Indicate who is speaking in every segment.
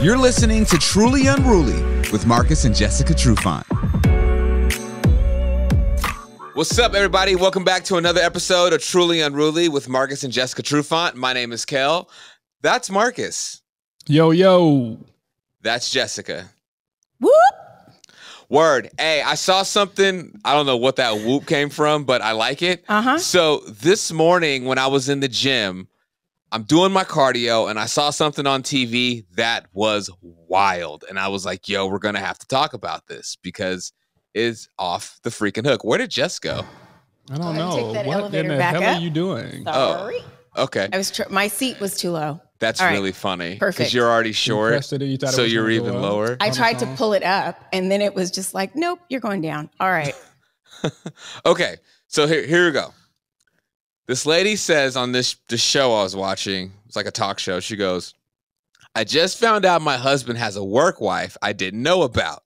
Speaker 1: You're listening to Truly Unruly with Marcus and Jessica Trufant. What's up, everybody? Welcome back to another episode of Truly Unruly with Marcus and Jessica Trufant. My name is Kel. That's Marcus.
Speaker 2: Yo, yo.
Speaker 1: That's Jessica.
Speaker 3: Whoop.
Speaker 1: Word. Hey, I saw something. I don't know what that whoop came from, but I like it. So this morning when I was in the gym, I'm doing my cardio and I saw something on TV that was wild. And I was like, yo, we're going to have to talk about this because it's off the freaking hook. Where did Jess go?
Speaker 2: I don't know.
Speaker 3: Take that
Speaker 2: What
Speaker 3: elevator
Speaker 2: in the
Speaker 3: back
Speaker 2: hell
Speaker 3: up.
Speaker 2: are you doing?
Speaker 3: Sorry.
Speaker 1: Oh, okay.
Speaker 3: My seat was too low.
Speaker 1: That's
Speaker 3: All right.
Speaker 1: really funny.
Speaker 3: Perfect.
Speaker 1: Because you're already short,
Speaker 2: You thought it
Speaker 1: so
Speaker 2: was
Speaker 1: you're
Speaker 2: gonna
Speaker 1: even
Speaker 2: go up?
Speaker 1: lower.
Speaker 3: I tried to pull it up, and then it was just like, nope, you're going down. All right.
Speaker 1: Okay, so here we go. This lady says on this show I was watching, it's like a talk show, she goes, I just found out my husband has a work wife I didn't know about.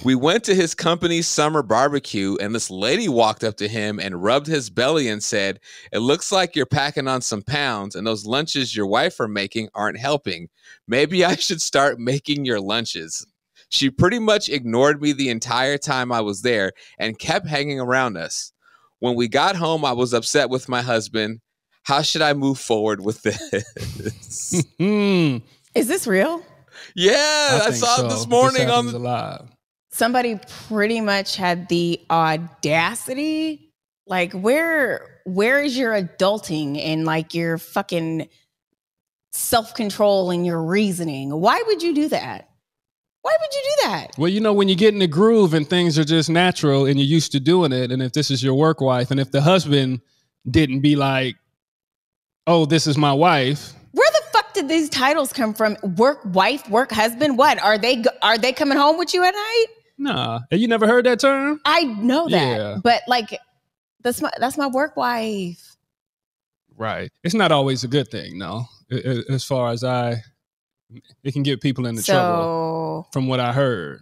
Speaker 1: We went to his company's summer barbecue, and this lady walked up to him and rubbed his belly and said, it looks like you're packing on some pounds, and those lunches your wife are making aren't helping. Maybe I should start making your lunches. She pretty much ignored me the entire time I was there and kept hanging around us. When we got home, I was upset with my husband. How should I move forward with this?
Speaker 3: Is this real?
Speaker 1: Yeah, I saw it this morning on the
Speaker 2: live.
Speaker 3: Somebody pretty much had the audacity. Like, where is your adulting and like your fucking self-control and your reasoning? Why would you do that? Why would you do that?
Speaker 2: Well, you know, when you get in the groove and things are just natural and you're used to doing it, and if this is your work wife, and if the husband didn't be like, oh, this is my wife.
Speaker 3: Where the fuck did these titles come from? Work wife, work husband? What? Are they coming home with you at night?
Speaker 2: Nah. And you never heard that term?
Speaker 3: I know that.
Speaker 2: Yeah.
Speaker 3: But like, that's my work wife.
Speaker 2: Right. It's not always a good thing, no. As far as it can get people into trouble from what I heard.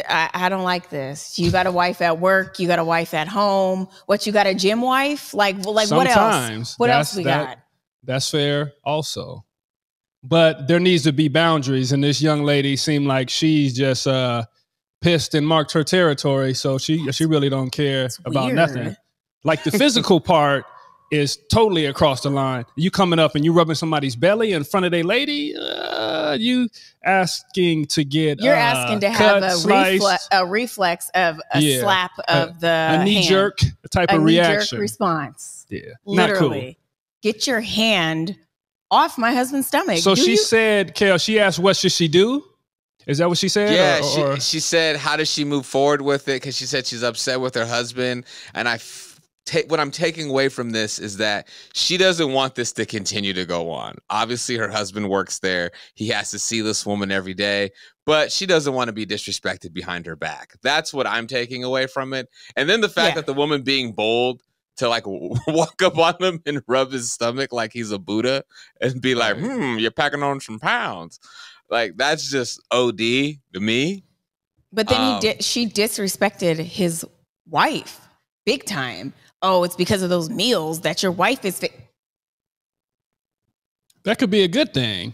Speaker 3: I don't like this. You got a wife at work. You got a wife at home. What, you got a gym wife? Like what else? What else we got?
Speaker 2: That's fair also. But there needs to be boundaries. And this young lady seemed like she's just pissed and marked her territory. So she really don't care about nothing. Like the physical part is totally across the line. You coming up and you rubbing somebody's belly in front of their lady, you asking to get
Speaker 3: You're asking to have a reflex of a slap of a knee-jerk
Speaker 2: type of reaction.
Speaker 3: Knee-jerk response.
Speaker 2: Yeah.
Speaker 3: Literally.
Speaker 2: Not cool.
Speaker 3: Get your hand off my husband's stomach.
Speaker 2: So she said, Kel, she asked, what should she do? Is that what she said?
Speaker 1: Yeah, she said, how does she move forward with it? Because she said she's upset with her husband. And what I'm taking away from this is that she doesn't want this to continue to go on. Obviously, her husband works there. He has to see this woman every day. But she doesn't want to be disrespected behind her back. That's what I'm taking away from it. And then the fact that the woman being bold to like walk up on him and rub his stomach like he's a Buddha and be like, you're packing on some pounds. Like, that's just OD to me.
Speaker 3: But then she disrespected his wife big time. Oh, it's because of those meals that your wife is.
Speaker 2: That could be a good thing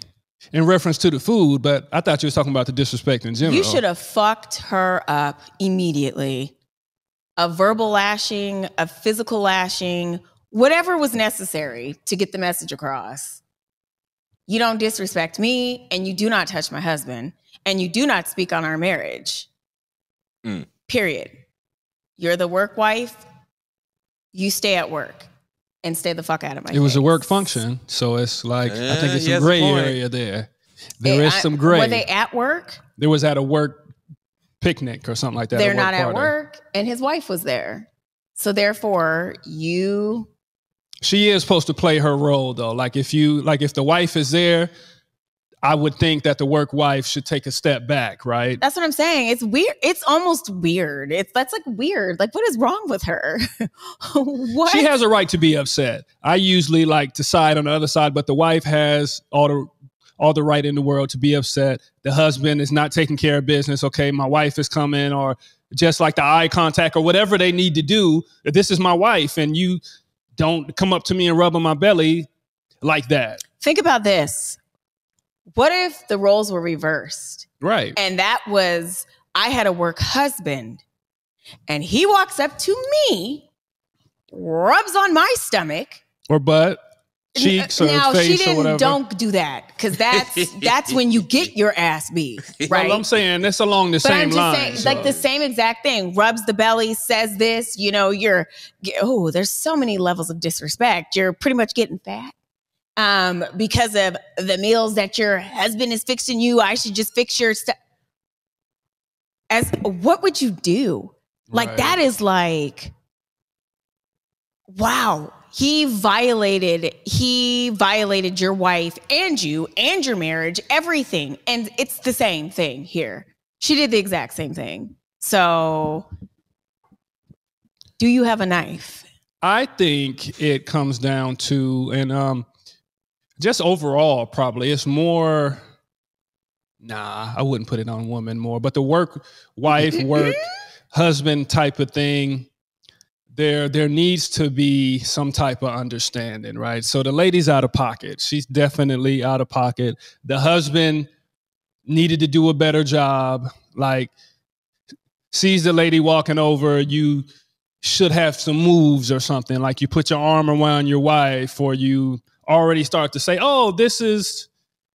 Speaker 2: in reference to the food, but I thought you were talking about the disrespect in general.
Speaker 3: You should have fucked her up immediately. A verbal lashing, a physical lashing, whatever was necessary to get the message across. You don't disrespect me, and you do not touch my husband, and you do not speak on our marriage. Period. You're the work wife. You stay at work and stay the fuck out of my face.
Speaker 2: It was a work function, so it's like, I think it's a gray area there. There is some gray.
Speaker 3: Were they at work?
Speaker 2: There was at a work picnic or something like that.
Speaker 3: They're not at work, and his wife was there. So therefore, she
Speaker 2: is supposed to play her role though. Like if the wife is there, I would think that the work wife should take a step back, right?
Speaker 3: That's what I'm saying. It's weird. It's almost weird. That's like weird. Like, what is wrong with her? What?
Speaker 2: She has a right to be upset. I usually like to side on the other side, but the wife has all the right in the world to be upset. The husband is not taking care of business. Okay, my wife is coming, or just like the eye contact or whatever they need to do. If this is my wife and you don't come up to me and rub on my belly like that.
Speaker 3: Think about this. What if the roles were reversed?
Speaker 2: Right.
Speaker 3: And that was, I had a work husband and he walks up to me, rubs on my stomach.
Speaker 2: Or butt, cheeks, or
Speaker 3: now,
Speaker 2: face,
Speaker 3: she didn't,
Speaker 2: or whatever.
Speaker 3: Don't do that, because that's when you get your ass beat, right?
Speaker 2: Well, I'm saying it's along the same line.
Speaker 3: Saying, like the same exact thing. Rubs the belly, says this, there's so many levels of disrespect. You're pretty much getting fat. Because of the meals that your husband is fixing you, I should just fix your stuff. What would you do? Like, right. That is like, wow. He violated your wife and you and your marriage, everything. And it's the same thing here. She did the exact same thing. So, do you have a knife?
Speaker 2: I think it comes down to, and just overall, probably it's more. Nah, I wouldn't put it on women more, but the work husband type of thing. There needs to be some type of understanding, right? So the lady's out of pocket. She's definitely out of pocket. The husband needed to do a better job. Like, sees the lady walking over, you should have some moves or something. Like, you put your arm around your wife, or you already start to say, oh, this is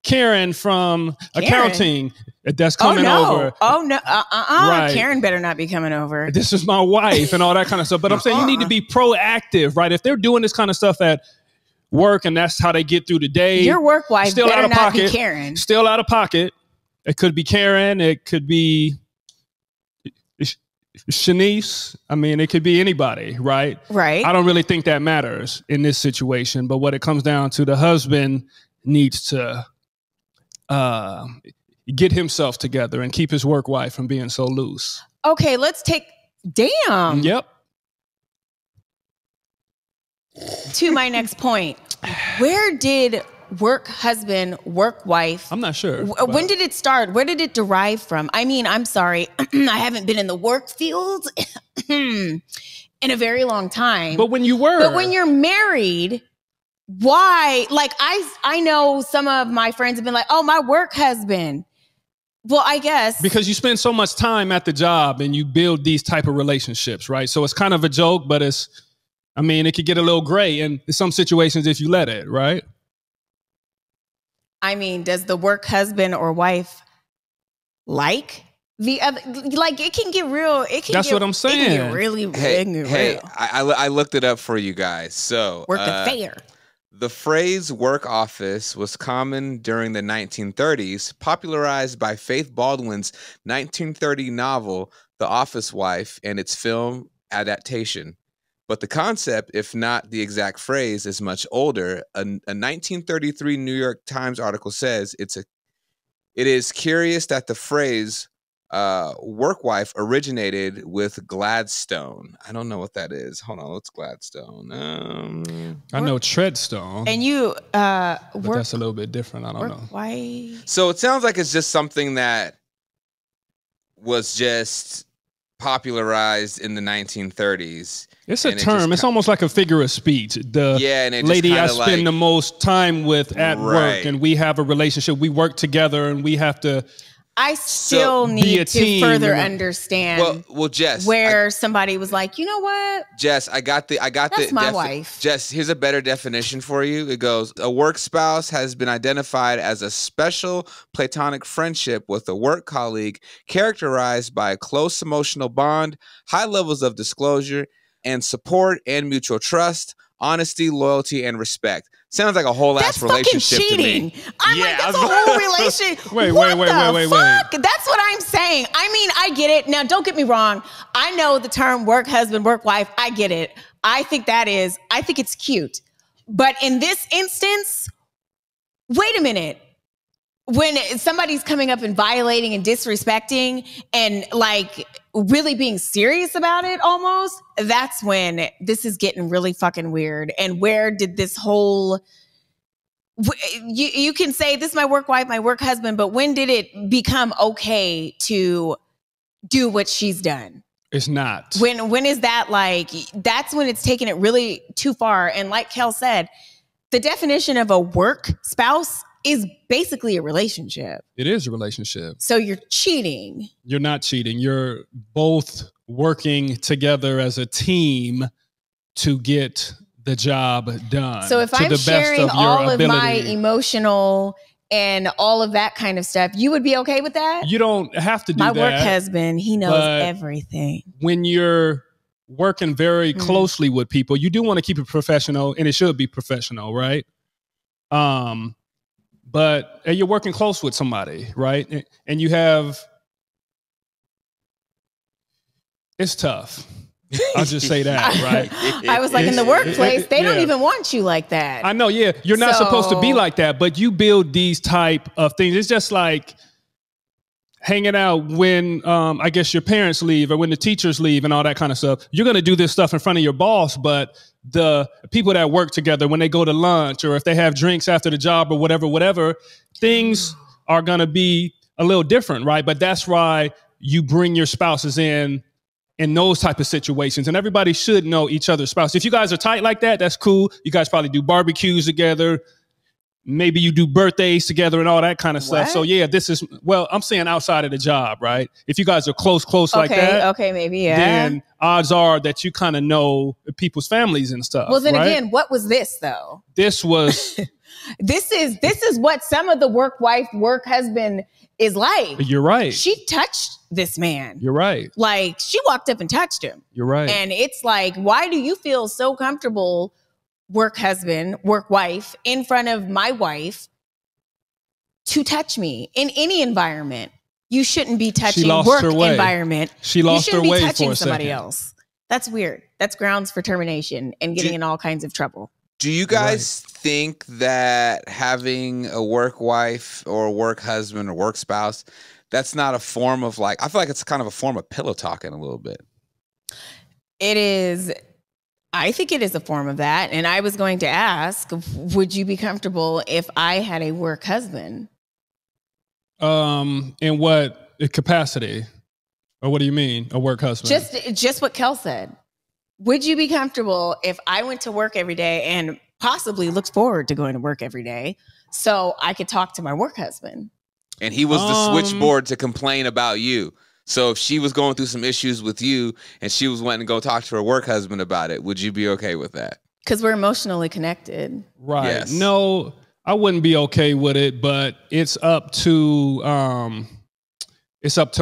Speaker 2: Karen from accounting that's coming over.
Speaker 3: Oh, no.
Speaker 2: Right.
Speaker 3: Karen better not be coming over.
Speaker 2: This is my wife and all that kind of stuff. But I'm saying you need to be proactive, right? If they're doing this kind of stuff at work and that's how they get through the day.
Speaker 3: Your work wife
Speaker 2: still
Speaker 3: better
Speaker 2: out of
Speaker 3: not
Speaker 2: pocket,
Speaker 3: be Karen.
Speaker 2: Still out of pocket. It could be Karen. It could be Shanice. I mean, it could be anybody, right?
Speaker 3: Right.
Speaker 2: I don't really think that matters in this situation. But what it comes down to, the husband needs to get himself together and keep his work wife from being so loose.
Speaker 3: Okay, let's take, damn.
Speaker 2: Yep.
Speaker 3: To my next point, where did work husband, work wife?
Speaker 2: I'm not sure.
Speaker 3: When did it start? Where did it derive from? I mean, I'm sorry. I haven't been in the work field in a very long time.
Speaker 2: But when you're
Speaker 3: married, why? Like, I know some of my friends have been like, oh, my work husband. Well, I guess
Speaker 2: because you spend so much time at the job and you build these type of relationships, right? So it's kind of a joke, but it could get a little gray in some situations if you let it, right?
Speaker 3: I mean, does the work husband or wife like the other? Like, it can get real.
Speaker 2: That's what I'm saying.
Speaker 3: It can get really real.
Speaker 1: I looked it up for you guys. So
Speaker 3: work affair.
Speaker 1: The phrase work office was common during the 1930s, popularized by Faith Baldwin's 1930 novel, The Office Wife, and its film adaptation. But the concept, if not the exact phrase, is much older. A 1933 New York Times article says it is curious that the phrase work wife originated with Gladstone. I don't know what that is. Hold on, what's Gladstone?
Speaker 2: I know Treadstone.
Speaker 3: And you
Speaker 2: but that's a little bit different. I don't know.
Speaker 3: Why?
Speaker 1: So it sounds like it's just something that was just popularized in the 1930s.
Speaker 2: It's a term. It's almost like a figure of speech. The lady I spend the most time with at work, and we have a relationship. We work together, and we have to.
Speaker 3: I still need to further understand.
Speaker 1: Well, Jess,
Speaker 3: where somebody was like, you know what,
Speaker 1: Jess, I got
Speaker 3: That's my wife.
Speaker 1: Jess, here's a better definition for you. It goes: a work spouse has been identified as a special platonic friendship with a work colleague characterized by a close emotional bond, high levels of disclosure and support, and mutual trust, honesty, loyalty, and respect. Sounds like a whole ass relationship to me.
Speaker 3: I'm like, that's a whole relationship.
Speaker 2: Wait.
Speaker 3: That's what I'm saying. I mean, I get it. Now, don't get me wrong. I know the term work husband, work wife. I get it. I think it's cute. But in this instance, wait a minute. When somebody's coming up and violating and disrespecting and like really being serious about it almost, that's when this is getting really fucking weird. And where did this whole, you can say this is my work wife, my work husband, but when did it become okay to do what she's done?
Speaker 2: It's not.
Speaker 3: When is that like, that's when it's taking it really too far. And like Kel said, the definition of a work spouse is basically a relationship.
Speaker 2: It is a relationship.
Speaker 3: So you're cheating.
Speaker 2: You're not cheating. You're both working together as a team to get the job done.
Speaker 3: So if I'm sharing all of my emotional and all of that kind of stuff, you would be okay with that?
Speaker 2: You don't have to do that.
Speaker 3: My work husband, he knows everything.
Speaker 2: When you're working very closely with people, you do want to keep it professional, and it should be professional, right? But you're working close with somebody, right? And you have, it's tough. I'll just say that, right?
Speaker 3: I was like, in the workplace, they don't even want you like that.
Speaker 2: I know, yeah. You're not supposed to be like that, but you build these type of things. It's just like hanging out when, I guess, your parents leave or when the teachers leave and all that kind of stuff. You're going to do this stuff in front of your boss, but the people that work together, when they go to lunch or if they have drinks after the job or whatever, things are going to be a little different, right? But that's why you bring your spouses in those type of situations. And everybody should know each other's spouse. If you guys are tight like that, that's cool. You guys probably do barbecues together. Maybe you do birthdays together and all that kind of stuff. So yeah, this is, well, I'm saying outside of the job, right? If you guys are close like that.
Speaker 3: Okay, maybe, yeah.
Speaker 2: Then odds are that you kind of know people's families and stuff.
Speaker 3: Well, then again, what was this though?
Speaker 2: This was...
Speaker 3: This is what some of the work wife, work husband is like.
Speaker 2: You're right.
Speaker 3: She touched this man.
Speaker 2: You're right.
Speaker 3: Like, she walked up and touched him.
Speaker 2: You're right.
Speaker 3: And it's like, why do you feel so comfortable, work husband, work wife, in front of my wife to touch me in any environment? You shouldn't be touching work environment.
Speaker 2: She lost her way for a second.
Speaker 3: You shouldn't be touching somebody else. That's weird. That's grounds for termination and getting in all kinds of trouble.
Speaker 1: Do you guys think that having a work wife or a work husband or work spouse, that's not a form of like, I feel like it's kind of a form of pillow talking a little bit.
Speaker 3: It is. I think it is a form of that. And I was going to ask, would you be comfortable if I had a work husband?
Speaker 2: In what capacity? Or what do you mean, a work husband?
Speaker 3: Just what Kel said. Would you be comfortable if I went to work every day and possibly looked forward to going to work every day so I could talk to my work husband?
Speaker 1: And he was the switchboard to complain about you. So if she was going through some issues with you and she was wanting to go talk to her work husband about it, would you be okay with that?
Speaker 3: Because we're emotionally connected.
Speaker 2: Right.
Speaker 1: Yes.
Speaker 2: No, I wouldn't be okay with it, but it's up to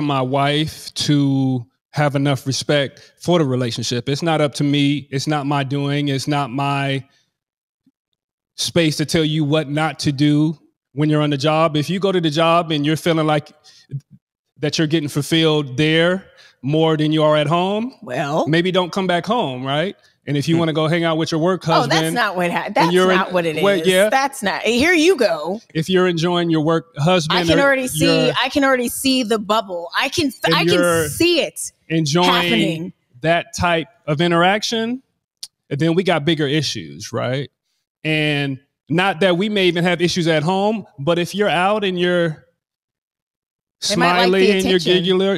Speaker 2: my wife to have enough respect for the relationship. It's not up to me. It's not my doing. It's not my space to tell you what not to do when you're on the job. If you go to the job and you're feeling like that you're getting fulfilled there more than you are at home, well, maybe don't come back home, right? And if you want to go hang out with your work husband,
Speaker 3: that's not what it is. Well, yeah, that's not. Here you go.
Speaker 2: If you're enjoying your work husband,
Speaker 3: I can already see the bubble. I can see it
Speaker 2: enjoying
Speaker 3: happening.
Speaker 2: That type of interaction, and then we got bigger issues, right? And not that we may even have issues at home, but if you're out and you're smiley and you're giggler,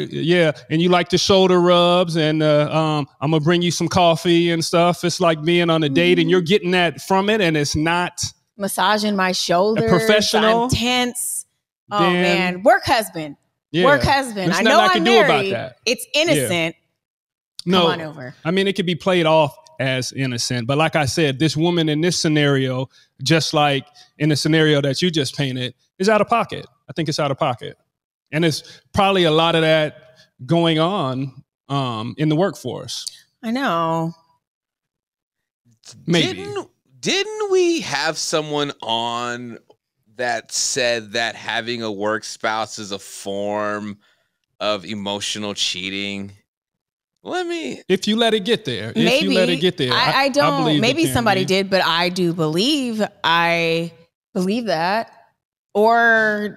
Speaker 2: and you like the shoulder rubs, and I'm gonna bring you some coffee and stuff. It's like being on a date, and you're getting that from it, and it's not
Speaker 3: massaging my shoulders.
Speaker 2: Professional,
Speaker 3: I'm tense. Oh man, work husband. Work husband.
Speaker 2: There's
Speaker 3: I know
Speaker 2: nothing
Speaker 3: I'm
Speaker 2: I can do
Speaker 3: married.
Speaker 2: about that.
Speaker 3: It's innocent.
Speaker 2: No,
Speaker 3: come on over.
Speaker 2: I mean, it could be played off as innocent, but like I said, this woman in this scenario, just like in the scenario that you just painted, is out of pocket. I think it's out of pocket, and there's probably a lot of that going on in the workforce.
Speaker 3: I know.
Speaker 2: Maybe
Speaker 1: didn't we have someone on that said that having a work spouse is a form of emotional cheating?
Speaker 2: If you let it get there.
Speaker 3: Maybe.
Speaker 2: If you let it get there.
Speaker 3: I don't.
Speaker 2: I believe
Speaker 3: maybe somebody did, but I do believe. I believe that. Or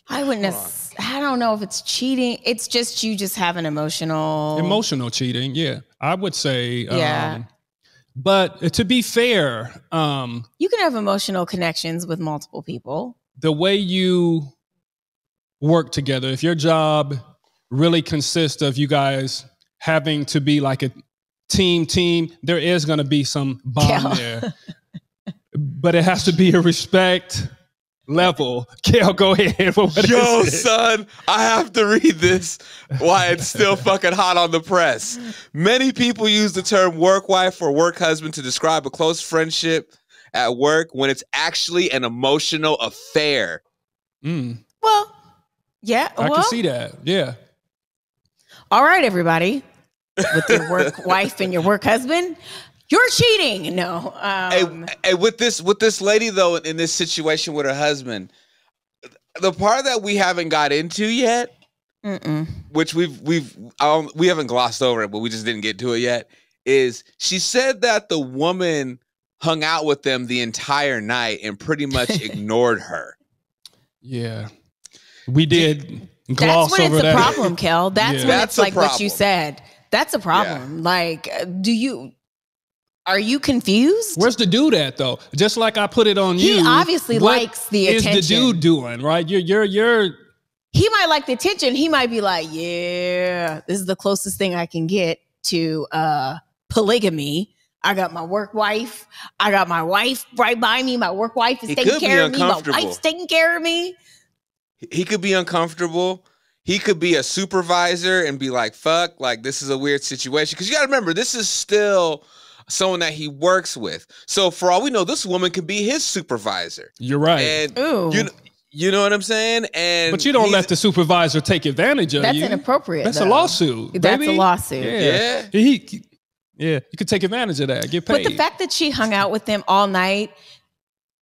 Speaker 3: I wouldn't. I don't know if it's cheating. It's just you just have an emotional
Speaker 2: cheating. Yeah, I would say.
Speaker 3: Yeah.
Speaker 2: But to be fair,
Speaker 3: you can have emotional connections with multiple people.
Speaker 2: The way you work together, if your job really consists of you guys having to be like a team, there is going to be some bond there. but it has to be a respect level. Kel, go ahead.
Speaker 1: Yo, son, I have to read this while it's still fucking hot on the press. Many people use the term work wife or work husband to describe a close friendship at work when it's actually an emotional affair.
Speaker 3: Well, yeah.
Speaker 2: I can see that. Yeah.
Speaker 3: All right, everybody. With your work wife and your work husband, you're cheating. No.
Speaker 1: Hey, with this lady though, in this situation with her husband, the part that we haven't got into yet, which we haven't glossed over it, but we just didn't get to it yet, is she said that the woman hung out with them the entire night and pretty much ignored her.
Speaker 2: Yeah, we did gloss
Speaker 3: over that. That's when it's a problem, Kel. That's when it's like what you said. That's a problem. Yeah. Like, are you confused?
Speaker 2: Where's the dude at though? Just like I put it on you.
Speaker 3: He obviously likes the attention.
Speaker 2: What is the dude doing, right? You're
Speaker 3: he might like the attention. He might be like, yeah, this is the closest thing I can get to polygamy. I got my work wife. I got my wife right by me. My work wife is taking care of me. My wife's taking care of me.
Speaker 1: He could be uncomfortable. He could be a supervisor and be like, fuck, like this is a weird situation. Because you got to remember, this is still someone that he works with. So for all we know, this woman could be his supervisor.
Speaker 2: You're right.
Speaker 1: And you know what I'm saying? But
Speaker 2: you don't let the supervisor take advantage of you.
Speaker 3: That's inappropriate.
Speaker 2: That's a lawsuit.
Speaker 3: That's a lawsuit.
Speaker 2: Yeah. You could take advantage of that. Get paid.
Speaker 3: But the fact that she hung out with them all night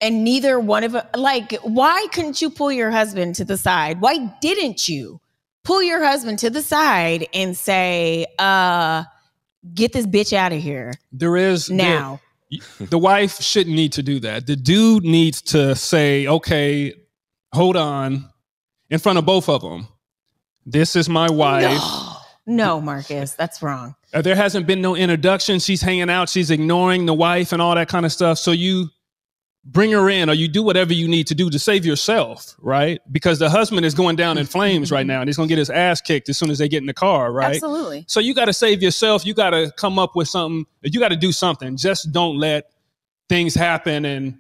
Speaker 3: and neither one of them, like, why couldn't you pull your husband to the side? Why didn't you pull your husband to the side and say, get this bitch out of here? The
Speaker 2: wife shouldn't need to do that. The dude needs to say, okay, hold on, in front of both of them. This is my wife.
Speaker 3: No, Marcus, that's wrong.
Speaker 2: There hasn't been no introduction. She's hanging out. She's ignoring the wife and all that kind of stuff. So you bring her in or you do whatever you need to do to save yourself, right? Because the husband is going down in flames right now and he's going to get his ass kicked as soon as they get in the car, right?
Speaker 3: Absolutely.
Speaker 2: So you got to save yourself. You got to come up with something. You got to do something. Just don't let things happen and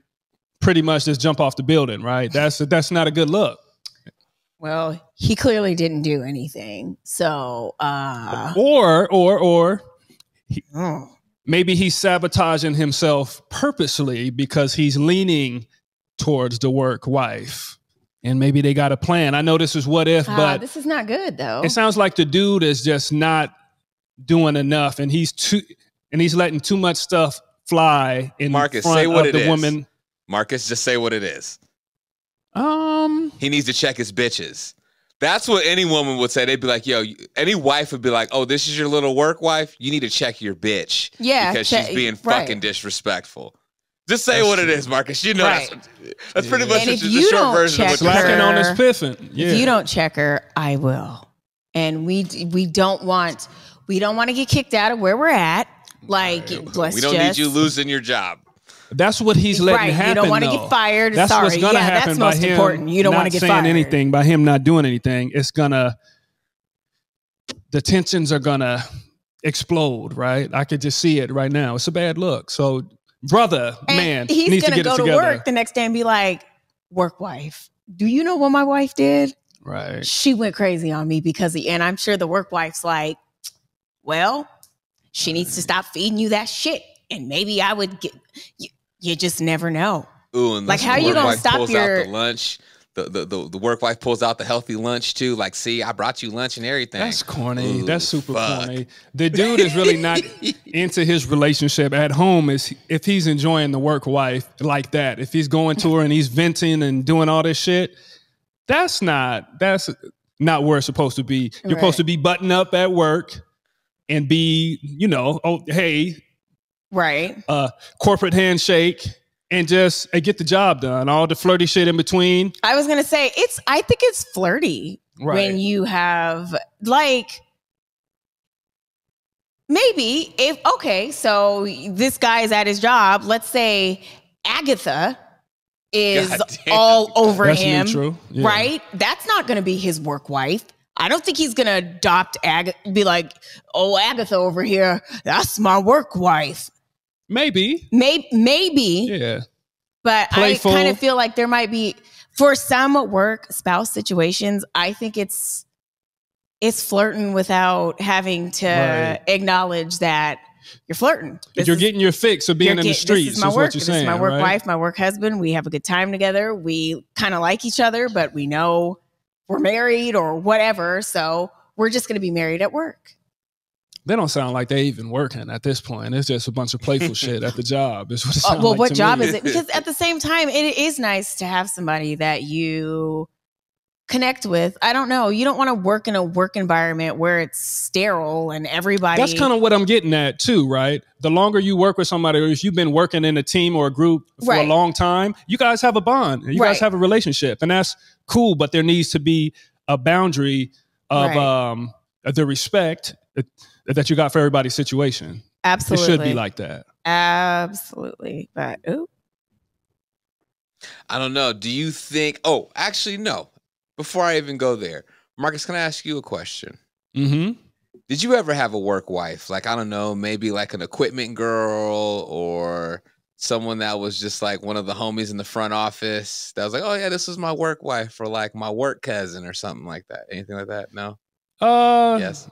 Speaker 2: pretty much just jump off the building, right? That's not a good look.
Speaker 3: Well, he clearly didn't do anything. So,
Speaker 2: maybe he's sabotaging himself purposely because he's leaning towards the work wife. And maybe they got a plan. I know this is what if, but
Speaker 3: this is not good though.
Speaker 2: It sounds like the dude is just not doing enough and he's letting too much stuff fly in
Speaker 1: Marcus,
Speaker 2: front
Speaker 1: say what
Speaker 2: of the woman.
Speaker 1: Marcus, just say what it is. He needs to check his bitches. That's what any woman would say. They'd be like, yo, any wife would be like, oh, this is your little work wife? You need to check your bitch.
Speaker 3: Yeah.
Speaker 1: Because she's being fucking disrespectful. Just say what it is, Marcus. You know that's pretty much the short version of what you're
Speaker 2: slacking on his piffing. Yeah.
Speaker 3: If you don't check her, I will. And we don't want to get kicked out of where we're at. Like,
Speaker 1: we don't need you losing your job.
Speaker 2: That's what he's letting happen.
Speaker 3: You don't want to get fired.
Speaker 2: That's what's going to happen by him
Speaker 3: important. You don't want to get fired.
Speaker 2: Anything by him not doing anything. The tensions are gonna explode. Right? I could just see it right now. It's a bad look. So, brother,
Speaker 3: he's gonna go to work the next day and be like, "Work wife, do you know what my wife did?
Speaker 2: Right?
Speaker 3: She went crazy on me and I'm sure the work wife's like, well, she needs to stop feeding you that shit, and maybe I would get." You just never know.
Speaker 1: Ooh, and
Speaker 3: like, how are you gonna stop your
Speaker 1: out the lunch? The work wife pulls out the healthy lunch too. Like, see, I brought you lunch and everything.
Speaker 2: That's corny. That's super corny. The dude is really not into his relationship at home. If he's enjoying the work wife like that, if he's going to her and he's venting and doing all this shit, that's not where it's supposed to be. You're supposed to be buttoned up at work and be, oh, hey.
Speaker 3: Right.
Speaker 2: Corporate handshake and just get the job done. All the flirty shit in between.
Speaker 3: I was going to say, I think it's flirty when you have like, maybe so this guy is at his job. Let's say Agatha is all over him.
Speaker 2: Neutral. Yeah.
Speaker 3: Right. That's not going to be his work wife. I don't think he's going to adopt be like, oh, Agatha over here, that's my work wife.
Speaker 2: Maybe.
Speaker 3: Maybe.
Speaker 2: Yeah.
Speaker 3: But
Speaker 2: Playful.
Speaker 3: I kind of feel like there might be, for some work spouse situations, I think it's flirting without having to acknowledge that you're flirting.
Speaker 2: You're getting your fix of being in the streets.
Speaker 3: This is my work. This is my work
Speaker 2: right?
Speaker 3: wife, my work husband. We have a good time together. We kind of like each other, but we know we're married or whatever. So we're just going to be married at work.
Speaker 2: They don't sound like they even working at this point. It's just a bunch of playful shit at the job. Is what it sounds
Speaker 3: well,
Speaker 2: like
Speaker 3: what
Speaker 2: to
Speaker 3: job
Speaker 2: me.
Speaker 3: is it? Because at the same time, it is nice to have somebody that you connect with. I don't know. You don't want to work in a work environment where it's sterile and everybody.
Speaker 2: That's kind of what I'm getting at too, right? The longer you work with somebody, or if you've been working in a team or a group for a long time, you guys have a bond. You guys have a relationship, and that's cool. But there needs to be a boundary of the respect that you got for everybody's situation.
Speaker 3: Absolutely.
Speaker 2: It should be like that.
Speaker 3: Absolutely. But
Speaker 1: I don't know. Do you think? Oh, actually, no. Before I even go there, Marcus, can I ask you a question?
Speaker 2: Mm-hmm.
Speaker 1: Did you ever have a work wife? Like, I don't know, maybe like an equipment girl or someone that was just like one of the homies in the front office that was like, oh yeah, this is my work wife, or like my work cousin or something like that. Anything like that? No? Yes.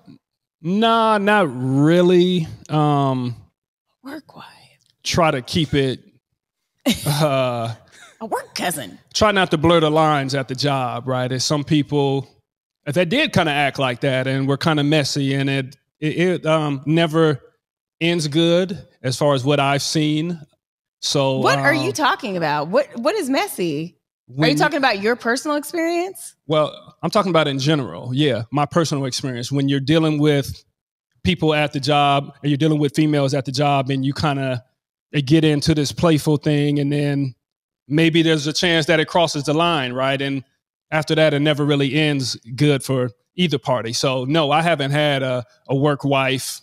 Speaker 2: Nah, not really.
Speaker 3: work wife.
Speaker 2: Try to keep it
Speaker 3: A work cousin.
Speaker 2: Try not to blur the lines at the job, right? There's some people that did kind of act like that and were kind of messy, and it never ends good as far as what I've seen. So
Speaker 3: what are you talking about? What is messy? Are you talking about your personal experience?
Speaker 2: Well, I'm talking about in general. Yeah, my personal experience. When you're dealing with people at the job, and you're dealing with females at the job, and you kind of get into this playful thing, and then maybe there's a chance that it crosses the line, right? And after that, it never really ends good for either party. So no, I haven't had a work wife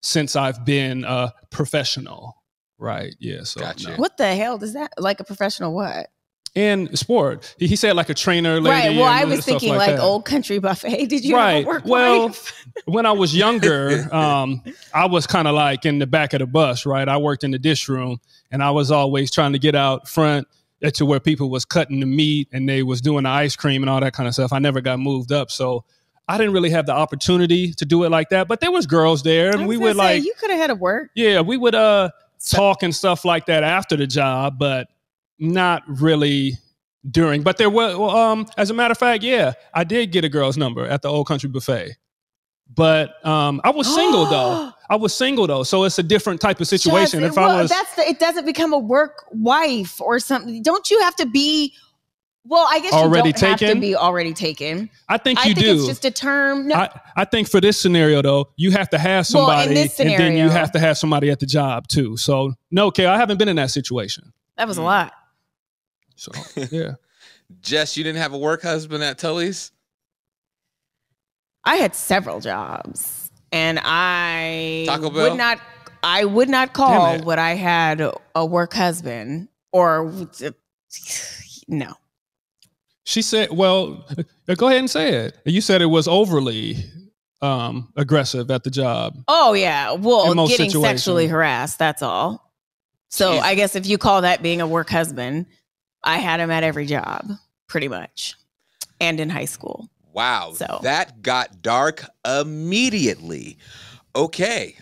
Speaker 2: since I've been a professional, right? Yeah. So
Speaker 1: gotcha.
Speaker 2: No.
Speaker 3: What the hell does that, like a professional what?
Speaker 2: In sport. He said like a trainer lady.
Speaker 3: Right. Well, I was
Speaker 2: stuff
Speaker 3: thinking like Old Country Buffet. Did you have a work wife?
Speaker 2: When I was younger, I was kind of like in the back of the bus, right? I worked in the dish room, and I was always trying to get out front to where people was cutting the meat and they was doing the ice cream and all that kind of stuff. I never got moved up. So I didn't really have the opportunity to do it like that. But there was girls there, and we would like,
Speaker 3: you could have had a work.
Speaker 2: Yeah, we would talk and stuff like that after the job, but not really during. But there was, as a matter of fact, yeah, I did get a girl's number at the Old Country Buffet. But I was single though. I was single though, so it's a different type of situation.
Speaker 3: Just, it doesn't become a work wife or something. Don't you have to be? Well, I guess
Speaker 2: already
Speaker 3: you don't
Speaker 2: taken?
Speaker 3: have to be already taken.
Speaker 2: I think
Speaker 3: do.
Speaker 2: It's
Speaker 3: just a term. No.
Speaker 2: I think for this scenario though, you have to have somebody,
Speaker 3: in this scenario,
Speaker 2: and then you have to have somebody at the job too. So no, Kay, I haven't been in that situation.
Speaker 3: That was a lot.
Speaker 2: So yeah.
Speaker 1: Jess, you didn't have a work husband at Tully's?
Speaker 3: I had several jobs, and I
Speaker 1: Taco Bell?
Speaker 3: would not call what I had a work husband or no.
Speaker 2: She said, well, go ahead and say it. You said it was overly aggressive at the job.
Speaker 3: Oh, yeah. Well, getting
Speaker 2: situations.
Speaker 3: sexually harassed, that's all. So I guess if you call that being a work husband, I had him at every job, pretty much, and in high school.
Speaker 1: Wow,
Speaker 3: so
Speaker 1: that got dark immediately. Okay,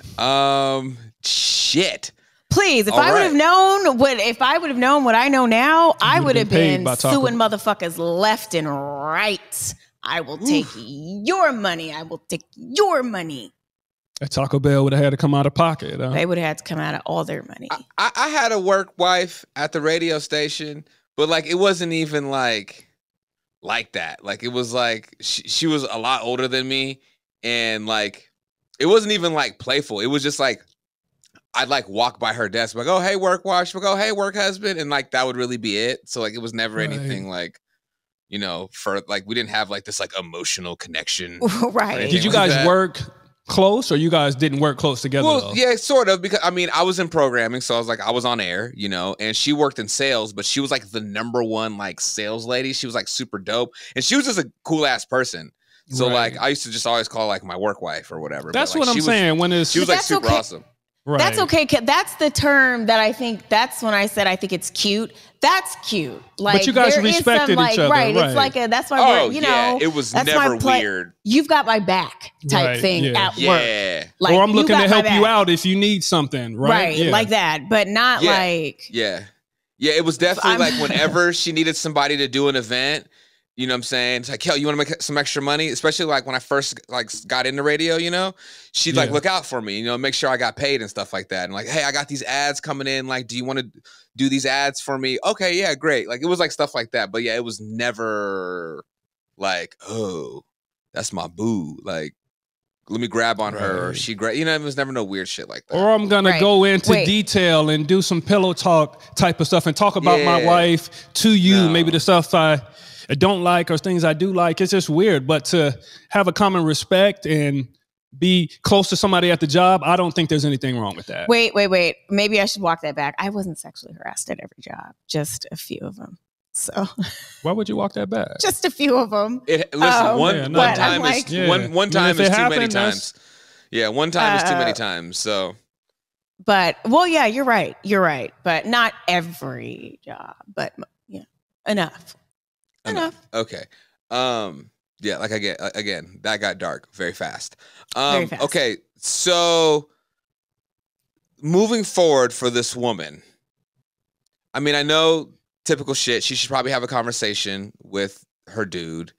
Speaker 1: shit.
Speaker 3: Please, if I would have known what I know now, I would have been suing motherfuckers left and right. I will take your money. I will take your money.
Speaker 2: That Taco Bell would have had to come out of pocket. Huh?
Speaker 3: They would have had to come out of all their money.
Speaker 1: I had a work wife at the radio station, but like it wasn't even like that. Like it was like she was a lot older than me, and like it wasn't even like playful. It was just like I'd like walk by her desk, like, oh hey work wife, she'd go hey work husband, and like that would really be it. So like it was never anything like, you know, for like we didn't have like this like emotional connection.
Speaker 3: Right.
Speaker 2: Did you guys work close, or you guys didn't work close together?
Speaker 1: Well,
Speaker 2: though?
Speaker 1: Yeah, sort of, because I mean I was in programming, so I was like I was on air, you know, and she worked in sales, but she was like the #1 like sales lady. She was like super dope, and she was just a cool ass person. So like I used to just always call like my work wife or whatever.
Speaker 2: That's
Speaker 1: but, like,
Speaker 2: what I'm saying. When
Speaker 1: she was like super awesome.
Speaker 2: Right.
Speaker 3: That's okay. That's the term that I think, that's when I said I think it's cute. That's cute. Like,
Speaker 2: but you guys
Speaker 3: there is
Speaker 2: respected
Speaker 3: some,
Speaker 2: each other.
Speaker 3: Right.
Speaker 2: Right.
Speaker 3: It's like that's why we're, you know.
Speaker 1: It was
Speaker 3: that's
Speaker 1: never
Speaker 3: my
Speaker 1: weird.
Speaker 3: You've got my back type
Speaker 2: Right,
Speaker 3: thing
Speaker 2: yeah.
Speaker 3: at
Speaker 1: Yeah.
Speaker 3: work. Like,
Speaker 2: or I'm looking to help you
Speaker 3: back.
Speaker 2: out if you need something. Right.
Speaker 3: Right.
Speaker 2: Yeah.
Speaker 3: Like that. But not like.
Speaker 1: Yeah. Yeah. It was definitely like whenever she needed somebody to do an event, you know what I'm saying? It's like, hell, you want to make some extra money? Especially like when I first like got into radio, you know, she'd like look out for me, you know, make sure I got paid and stuff like that. And like, hey, I got these ads coming in. Like, do you want to do these ads for me? Okay, yeah, great. Like it was like stuff like that. But yeah, it was never like, oh, that's my boo. Like, let me grab on her or she grab, you know, it was never no weird shit like that.
Speaker 2: Or I'm going to go into detail and do some pillow talk type of stuff and talk about my wife to you, maybe the stuff I don't like or things I do like. It's just weird. But to have a common respect and be close to somebody at the job, I don't think there's anything wrong with that.
Speaker 3: Wait. Maybe I should walk that back. I wasn't sexually harassed at every job, just a few of them. So
Speaker 2: why would you walk that back?
Speaker 3: Just a few of them.
Speaker 1: One time is too many times. Yeah, one time is too many times. So,
Speaker 3: but well, yeah, you're right. But not every job. But yeah, enough.
Speaker 1: Okay. Yeah, like again, that got dark very fast.
Speaker 3: Very fast.
Speaker 1: Okay, so moving forward for this woman, I mean, I know typical shit. She should probably have a conversation with her dude.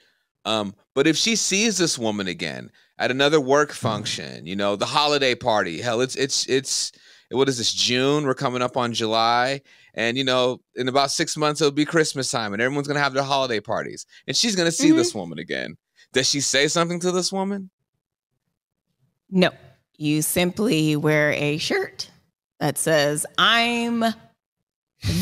Speaker 1: But if she sees this woman again at another work function, you know, the holiday party, hell, it's what is this, June? We're coming up on July. And, you know, in about 6 months, it'll be Christmas time and everyone's going to have their holiday parties. And she's going to see this woman again. Does she say something to this woman?
Speaker 3: No. You simply wear a shirt that says, I'm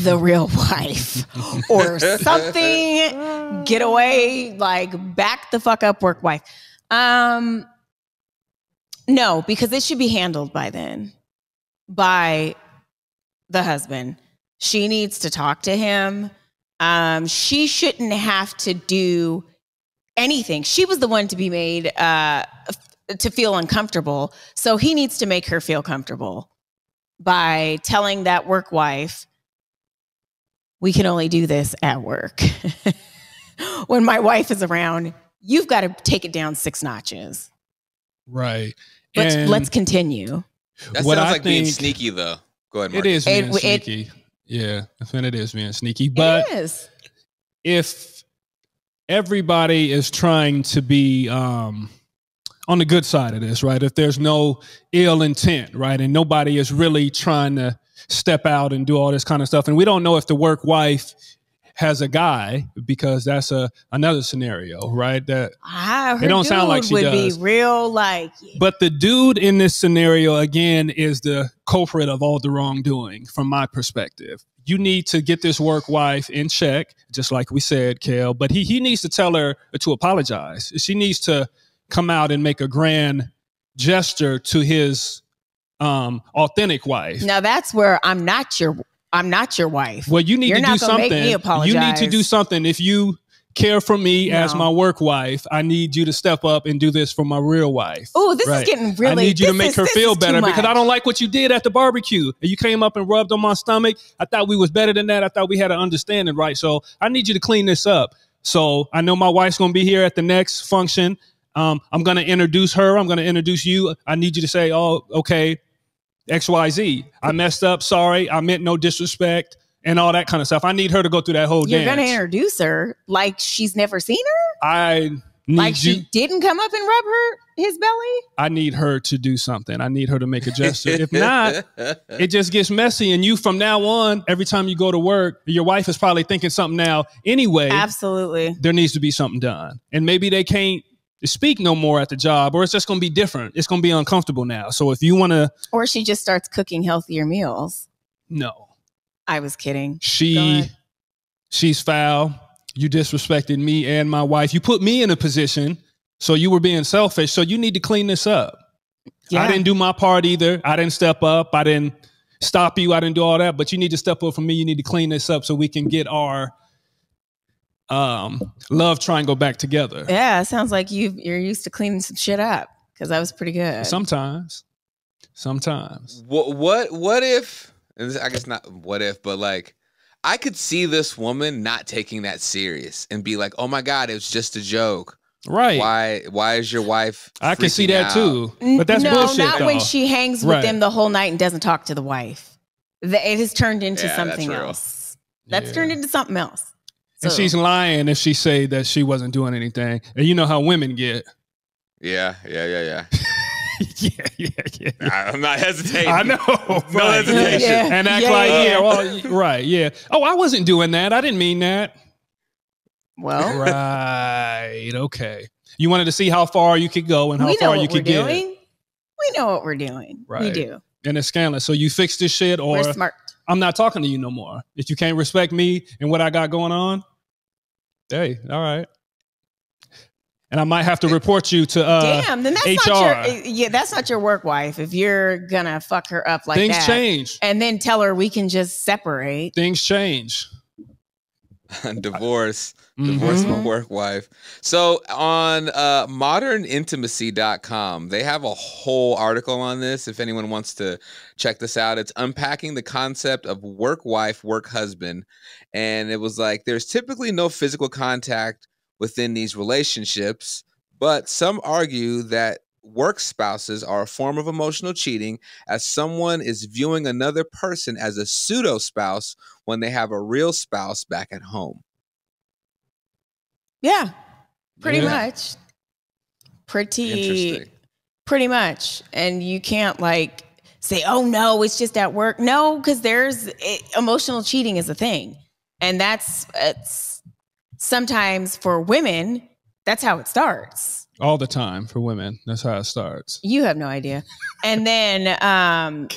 Speaker 3: the real wife or something. Get away, like back the fuck up, work wife. No, because it should be handled by then by the husband. She needs to talk to him. She shouldn't have to do anything. She was the one to be made to feel uncomfortable. So he needs to make her feel comfortable by telling that work wife, we can only do this at work. When my wife is around, you've got to take it down 6 notches.
Speaker 2: Right.
Speaker 3: Let's continue.
Speaker 1: That sounds like being sneaky, though. Go ahead, Mark.
Speaker 2: It is being sneaky. Yeah, I think it is being sneaky. But if everybody is trying to be on the good side of this, right? If there's no ill intent, right? And nobody is really trying to step out and do all this kind of stuff. And we don't know if the work wife has a guy, because that's another scenario, right? That it don't sound like she does.
Speaker 3: Be real, like.
Speaker 2: But the dude in this scenario, again, is the culprit of all the wrongdoing from my perspective. You need to get this work wife in check, just like we said, Kel, but he needs to tell her to apologize. She needs to come out and make a grand gesture to his authentic wife.
Speaker 3: Now that's where I'm not your wife.
Speaker 2: Well, you need to do something.
Speaker 3: Make me apologize.
Speaker 2: You need to do something. If you care for me as my work wife, I need you to step up and do this for my real wife.
Speaker 3: Oh, this is getting really.
Speaker 2: I need you to make her feel better because I don't like what you did at the barbecue. You came up and rubbed on my stomach. I thought we was better than that. I thought we had an understanding, right? So I need you to clean this up. So I know my wife's going to be here at the next function. I'm going to introduce her. I'm going to introduce you. I need you to say, oh, okay, XYZ. I messed up. Sorry. I meant no disrespect and all that kind of stuff. I need her to go through that whole dance.
Speaker 3: You're going to introduce her like she's never seen her? She didn't come up and rub his belly?
Speaker 2: I need her to do something. I need her to make a gesture. If not, it just gets messy. And you, from now on, every time you go to work, your wife is probably thinking something now anyway.
Speaker 3: Absolutely.
Speaker 2: There needs to be something done. And maybe they can't speak no more at the job, or it's just going to be different. It's going to be uncomfortable now. So if you want to...
Speaker 3: Or she just starts cooking healthier meals.
Speaker 2: No.
Speaker 3: I was kidding.
Speaker 2: She's foul. You disrespected me and my wife. You put me in a position, so you were being selfish. So you need to clean this up. Yeah. I didn't do my part either. I didn't step up. I didn't stop you. I didn't do all that. But you need to step up for me. You need to clean this up so we can get our love triangle back together.
Speaker 3: Yeah, it sounds like you're used to cleaning some shit up, because that was pretty good.
Speaker 2: Sometimes. Sometimes.
Speaker 1: What if, and I guess not what if, but like, I could see this woman not taking that serious and be like, oh my God, it was just a joke.
Speaker 2: Right.
Speaker 1: Why is your wife
Speaker 2: I can see that
Speaker 1: out?
Speaker 2: too. But that's bullshit,
Speaker 3: not
Speaker 2: though.
Speaker 3: when she hangs with them the whole night and doesn't talk to the wife. It has turned into something else. That's turned into something else. So.
Speaker 2: And she's lying if she say that she wasn't doing anything. And you know how women get.
Speaker 1: Yeah.
Speaker 2: yeah.
Speaker 1: I'm not hesitating.
Speaker 2: I know.
Speaker 1: No hesitation.
Speaker 2: Yeah. And act right. Yeah. Oh, I wasn't doing that. I didn't mean that.
Speaker 3: Well.
Speaker 2: Right. Okay. You wanted to see how far you could go and how far you could get.
Speaker 3: We know what we're doing. Right. We do.
Speaker 2: And it's scandalous. So you fix this shit or
Speaker 3: we're smart.
Speaker 2: I'm not talking to you no more. If you can't respect me and what I got going on, hey, all right. And I might have to report you to
Speaker 3: damn, then that's
Speaker 2: HR.
Speaker 3: That's not your work wife. If you're gonna fuck her up like
Speaker 2: things
Speaker 3: that.
Speaker 2: Things change.
Speaker 3: And then tell her we can just separate.
Speaker 2: Things change.
Speaker 1: Divorce my work wife. So on modernintimacy.com, they have a whole article on this. If anyone wants to check this out, it's unpacking the concept of work wife, work husband. And it was like, there's typically no physical contact within these relationships, but some argue that work spouses are a form of emotional cheating, as someone is viewing another person as a pseudo spouse when they have a real spouse back at home.
Speaker 3: Yeah, pretty much. Pretty much. And you can't like say, oh no, it's just at work. No, because emotional cheating is a thing. And it's sometimes for women, that's how it starts.
Speaker 2: All the time for women. That's how it starts.
Speaker 3: You have no idea. And then,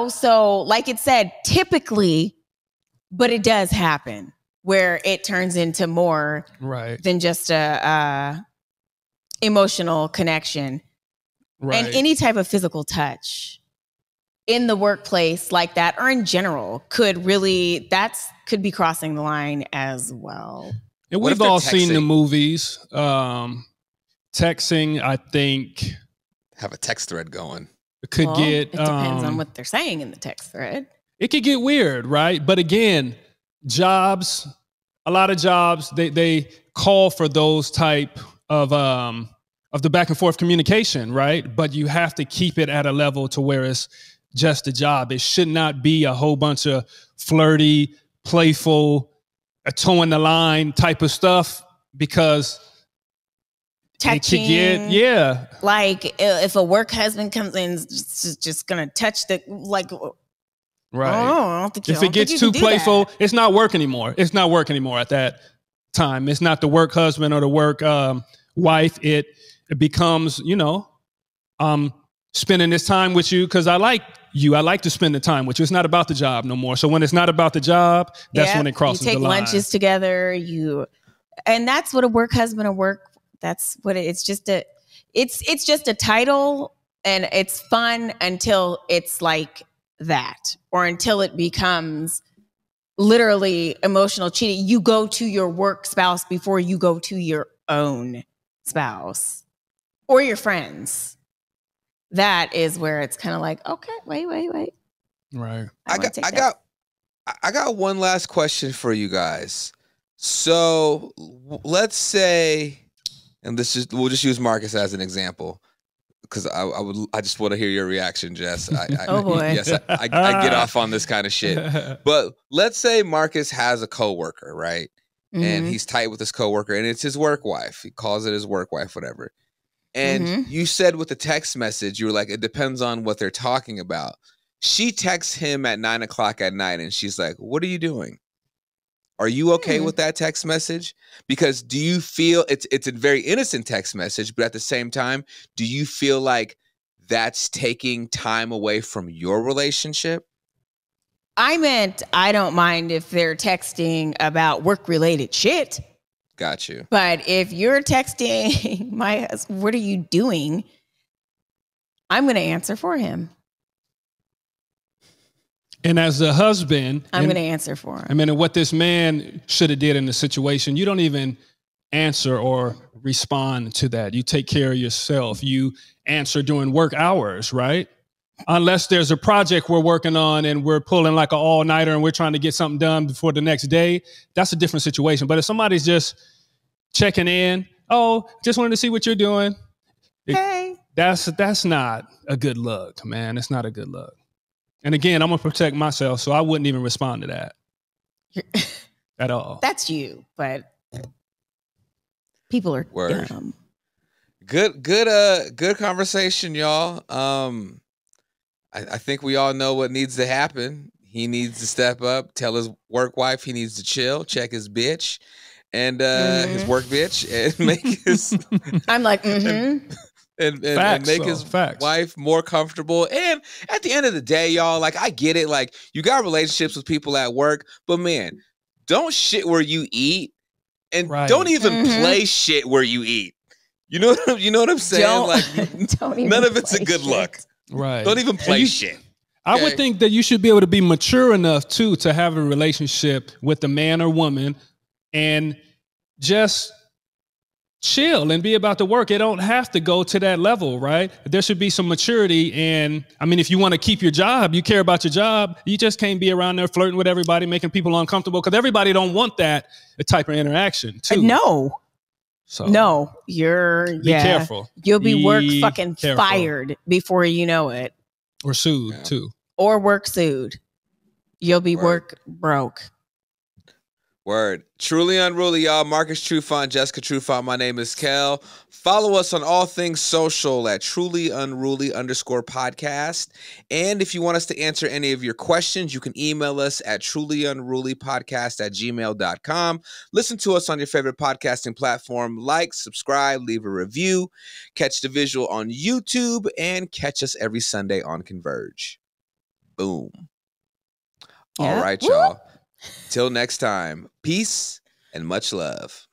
Speaker 3: so like it said, typically, but it does happen where it turns into more than just a emotional connection. Right. And any type of physical touch in the workplace like that, or in general, could be crossing the line as well.
Speaker 2: And we've all seen the movies. Texting, I think,
Speaker 1: have a text thread going.
Speaker 2: It
Speaker 3: depends on what they're saying in the text thread.
Speaker 2: It could get weird, right? But again, a lot of jobs, they call for those type of the back and forth communication, right? But you have to keep it at a level to where it's just a job. It should not be a whole bunch of flirty, playful, towing the line type of stuff, because
Speaker 3: touching, like if a work husband comes in, just gonna touch the
Speaker 2: right. If it gets too playful, it's not work anymore. It's not work anymore at that time. It's not the work husband or the work wife. It becomes, spending this time with you because I like you. I like to spend the time with you. It's not about the job no more. So when it's not about the job, that's when it crosses the line.
Speaker 3: You take lunches together. And that's what a work husband or work. That's what it's just it's just a title, and it's fun until it's like that, or until it becomes literally emotional cheating. You go to your work spouse before you go to your own spouse or your friends. That is where it's kind of like, okay, wait.
Speaker 2: Right.
Speaker 1: I got one last question for you guys. So let's say, and we'll just use Marcus as an example, because I just want to hear your reaction, Jess.
Speaker 3: Oh boy.
Speaker 1: Yes, I get off on this kind of shit. But let's say Marcus has a coworker, right? Mm-hmm. And he's tight with his coworker, and it's his work wife. He calls it his work wife, whatever. And you said with the text message, you were like, it depends on what they're talking about. She texts him at 9:00 at night, and she's like, what are you doing? Are you okay with that text message? Because do you feel it's a very innocent text message, but at the same time, do you feel like that's taking time away from your relationship?
Speaker 3: I meant I don't mind if they're texting about work-related shit.
Speaker 1: Got you.
Speaker 3: But if you're texting my husband, what are you doing? I'm going to answer for him.
Speaker 2: And as a husband,
Speaker 3: I'm going to answer for him.
Speaker 2: I mean, what this man should have did in the situation, you don't even answer or respond to that. You take care of yourself. You answer during work hours, right? unless there's a project we're working on and we're pulling like an all-nighter and we're trying to get something done before the next day, that's a different situation. But if somebody's just checking in, oh, just wanted to see what you're doing.
Speaker 3: Hey.
Speaker 2: That's not a good look, man. It's not a good look. And again, I'm going to protect myself, so I wouldn't even respond to that at all.
Speaker 3: That's you, but people are
Speaker 1: Word.
Speaker 3: dumb.
Speaker 1: Good conversation, y'all. I think we all know what needs to happen. He needs to step up, tell his work wife he needs to chill, check his bitch and his work bitch, and make his.
Speaker 3: I'm like,
Speaker 1: and make his wife more comfortable. And at the end of the day, y'all, like, I get it. Like, you got relationships with people at work, but man, don't shit where you eat, and don't even play shit where you eat. You know what I'm saying? Don't none of it's a good look.
Speaker 2: Right.
Speaker 1: Don't even play shit. Okay?
Speaker 2: I would think that you should be able to be mature enough too to have a relationship with a man or woman and just chill and be about the work. It don't have to go to that level, right? There should be some maturity. And I mean, if you want to keep your job, you care about your job, you just can't be around there flirting with everybody, making people uncomfortable, because everybody don't want that type of interaction too.
Speaker 3: No.
Speaker 2: So
Speaker 3: no, you're
Speaker 2: be careful.
Speaker 3: You'll be work fucking fired before you know it.
Speaker 2: Or sued too.
Speaker 3: Or work sued. You'll be work broke.
Speaker 1: Word. Truly Unruly, y'all. Marcus Trufant, Jessica Trufant. My name is Kel. Follow us on all things social at trulyunruly_podcast. And if you want us to answer any of your questions, you can email us at trulyunrulypodcast@gmail.com. Listen to us on your favorite podcasting platform. Like, subscribe, leave a review. Catch the visual on YouTube and catch us every Sunday on Converge. Boom. All right, y'all. Till next time, peace and much love.